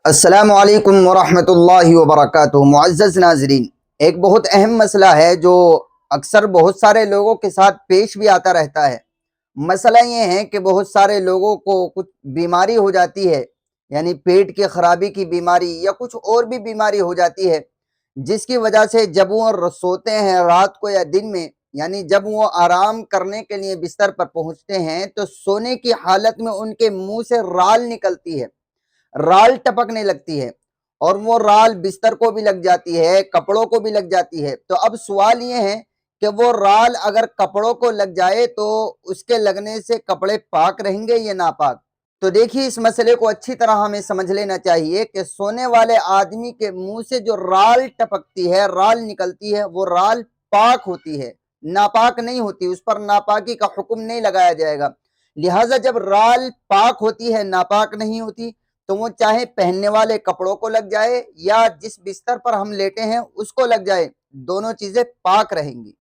السلام علیکم ورحمۃ اللہ وبرکاتہ۔ معزز ناظرین، ایک بہت اہم مسئلہ ہے جو اکثر بہت سارے لوگوں کے ساتھ پیش بھی آتا رہتا ہے۔ مسئلہ یہ ہے کہ بہت سارے لوگوں کو کچھ بیماری ہو جاتی ہے، یعنی پیٹ کی خرابی کی بیماری یا کچھ اور بھی بیماری ہو جاتی ہے، جس کی وجہ سے جب وہ سوتے ہیں رات کو یا دن میں، یعنی جب وہ آرام کرنے کے لیے بستر پر پہنچتے ہیں تو سونے کی حالت میں ان کے منہ سے رال نکلتی ہے، رال ٹپکنے لگتی ہے، اور وہ رال بستر کو بھی لگ جاتی ہے، کپڑوں کو بھی لگ جاتی ہے۔ تو اب سوال یہ ہے کہ وہ رال اگر کپڑوں کو لگ جائے تو اس کے لگنے سے کپڑے پاک رہیں گے یا ناپاک؟ تو دیکھیے، اس مسئلے کو اچھی طرح ہمیں سمجھ لینا چاہیے کہ سونے والے آدمی کے منہ سے جو رال ٹپکتی ہے، رال نکلتی ہے، وہ رال پاک ہوتی ہے، ناپاک نہیں ہوتی، اس پر ناپاکی کا حکم نہیں لگایا جائے گا۔ لہٰذا جب رال پاک ہوتی ہے، ناپاک نہیں ہوتی، تو وہ چاہے پہننے والے کپڑوں کو لگ جائے یا جس بستر پر ہم لیٹے ہیں اس کو لگ جائے، دونوں چیزیں پاک رہیں گی۔